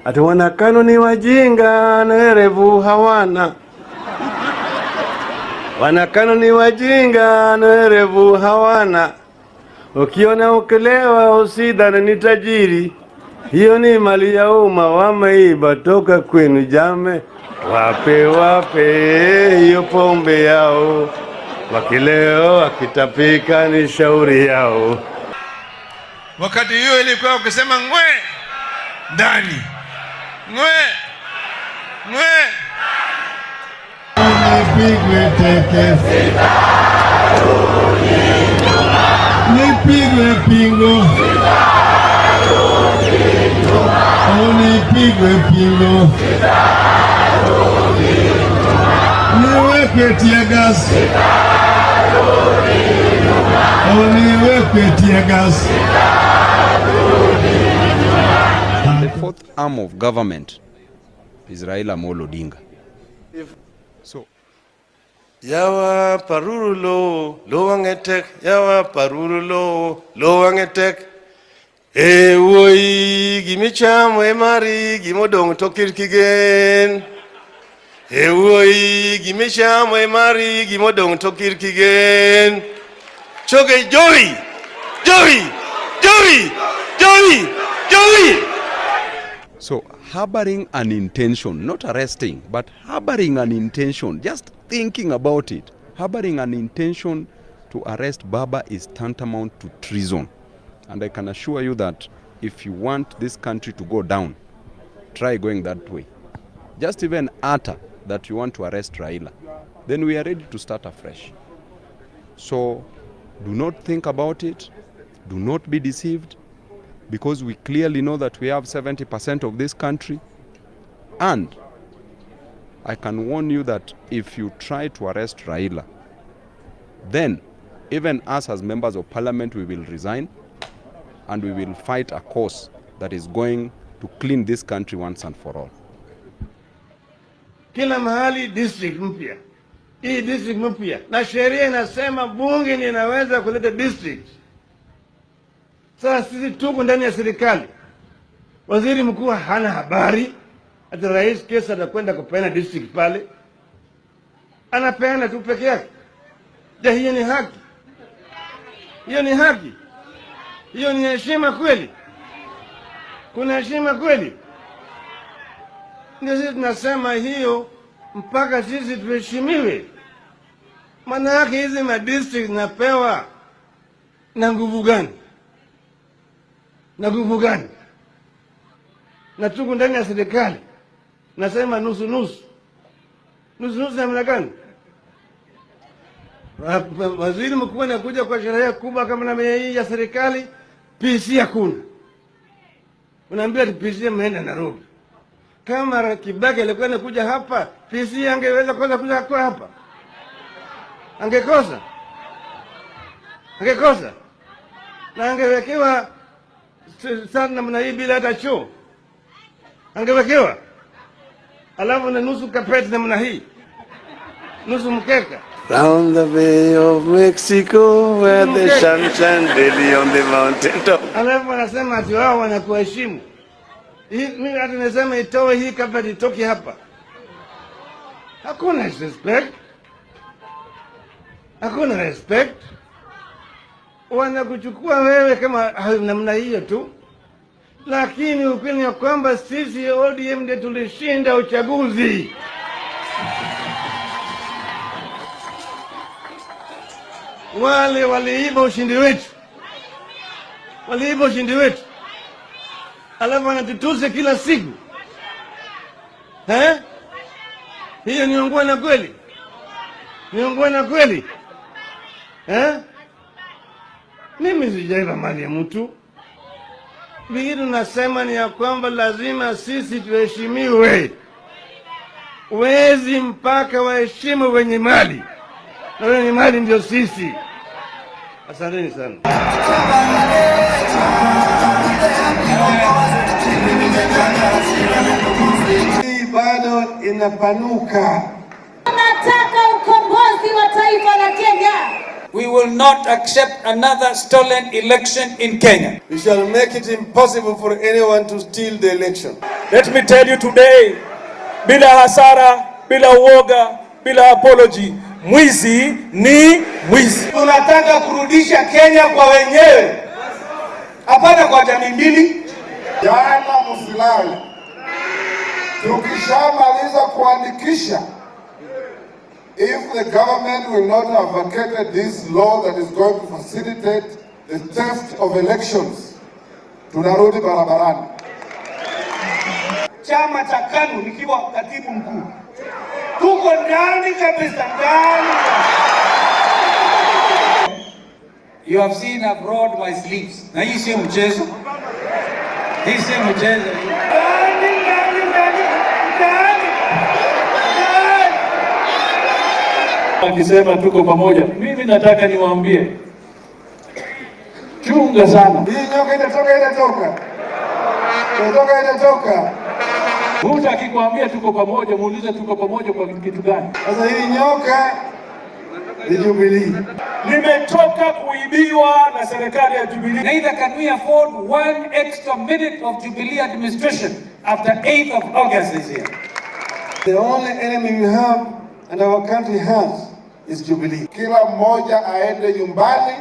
ati wanakano ni wajinga na werevu hawana. Wanakano ni wajinga na werevu hawana. Ukiona ukelewa usidhani ni tajiri, hiyo ni mali ya umma, wameiba toka kwenu jame. Wape hiyo pombe yao, wakileo wakitapika ni shauri yao. Wakati hiyo ilikuwa ukisema ngwe ndani, ngwe nipigwe teke, nipigwe pingo, nipigwe pingo, niweke tear gas, niweke tear gas. The fourth arm of government is Raila Amolo Odinga. So, Yawa paruru lo wangetek, yawa paruru lo wangetek. Woi gimichamo emari gimodong tokir kigen. Woi gimichamo emari gimodong tokir kigen. Choge Joey. so harboring an intention, not arresting, but harboring an intention, just thinking about it, harboring an intention to arrest Baba is tantamount to treason. And I can assure you that if you want this country to go down, try going that way. Just even utter that you want to arrest Raila, then we are ready to start afresh. So do not think about it, do not be deceived, because we clearly know that we have 70% of this country. And I can warn you that if you try to arrest Raila, then even us as members of parliament, we will resign and we will fight a cause that is going to clean this country once and for all. Kila mahali district mpya. Hii district mpya. Na sheria inasema bunge inaweza kuleta district. Sasa sisi tuko ndani ya serikali. Waziri mkuu hana habari. Ati rais kesa atakwenda kupeana district pale. Anapeana tu peke yake. Je, hiyo ni haki? Hiyo ni haki? Hiyo ni heshima kweli? Kuna heshima kweli? Ndio sisi tunasema hiyo mpaka sisi tuheshimiwe. Maana yake hizi madistrict napewa na nguvu gani? Na nguvu gani? Na tuko ndani ya serikali. Nasema nusu nusu. Nusu nusu namna gani? Waziri mkuu anakuja kwa sherehe kubwa kama na hii ya serikali, PC hakuna. Unaambia PC mnaenda Nairobi. Kama Kibaki alikuwa anakuja hapa, PC angeweza kuja kwa hapa? Angekosa? Na angewekewa sana namna hii bila hata choo. Angewekewa. Alafu na nusu kapeti namna hii. Nusu mkeka. Round the Bay of Mexico where the sun shines daily on the mountain top. Alafu anasema ati wao wanakuheshimu. Mimi hata nasema itoe hii kapeti itoke hapa. Hakuna respect. Hakuna respect. Wanakuchukua wewe kama namna hiyo tu. Lakini ukweli ni kwamba sisi ODM ndio tulishinda uchaguzi. Wale waliiba ushindi wetu. Alafu wanatutusi kila siku. Hiyo ni ungwana kweli? Mimi sijaiba mali ya mtu. Vile tunasema ni ya kwamba lazima sisi tuheshimiwe. Wezi mpaka waheshimu wenye mali. Na wenye mali ndio sisi. Asanteni sana. Hii bado inapanuka. Tunataka ukombozi wa taifa la Kenya. We will not accept another stolen election in Kenya. We shall make it impossible for anyone to steal the election. Let me tell you today, bila hasara, bila uoga, bila apology, mwizi ni mwizi. Tunataka kurudisha Kenya kwa wenyewe, hapana kwa jamii mbili. Jana msilale, tukishamaliza kuandikisha, if the government will not have vacated this law that is going to facilitate the theft of elections, tunarudi barabarani. Chama cha KANU nikiwa katibu mkuu, tuko ndani kabisa, ndani. You have seen I've rolled my sleeves. Na hii si mchezo. Hii si mchezo. Akisema tuko pamoja, mimi nataka niwaambie, chunga sana. Hii nyoka itatoka. Itatoka. Mtu akikwambia tuko pamoja, muulize tuko pamoja kwa kitu gani? Sasa hii nyoka ni Jubilee. Nimetoka kuibiwa na serikali ya Jubilee. Neither can we afford one extra minute of Jubilee administration after 8th of August this year. The only enemy we have and our country has is Jubilee. Kila mmoja aende nyumbani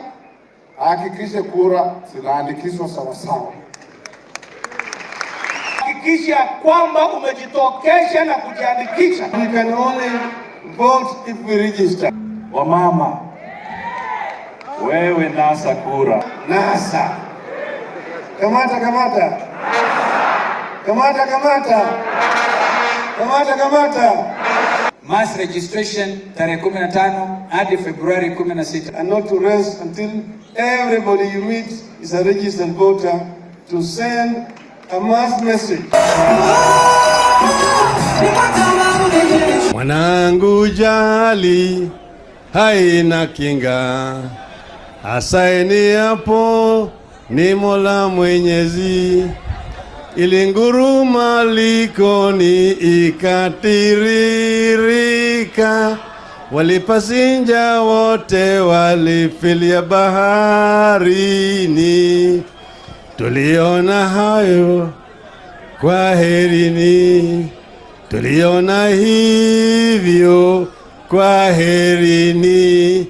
ahakikishe kura zinaandikishwa sawa sawa. Hakikisha kwamba umejitokesha na kujiandikisha. We can only vote if we register. Wamama, wewe nasa kura. Nasa. Kamata. Mass registration tarehe 15 hadi Februari 16. And not to rest until everybody you meet is a registered voter to send a mass message. Mwanangu jali haina kinga, asaini hapo ni Mola Mwenyezi. Ilinguruma likoni ikatiririka, walipasinja wote walifilia baharini. Tuliona hayo, kwaherini. Tuliona hivyo, kwaherini.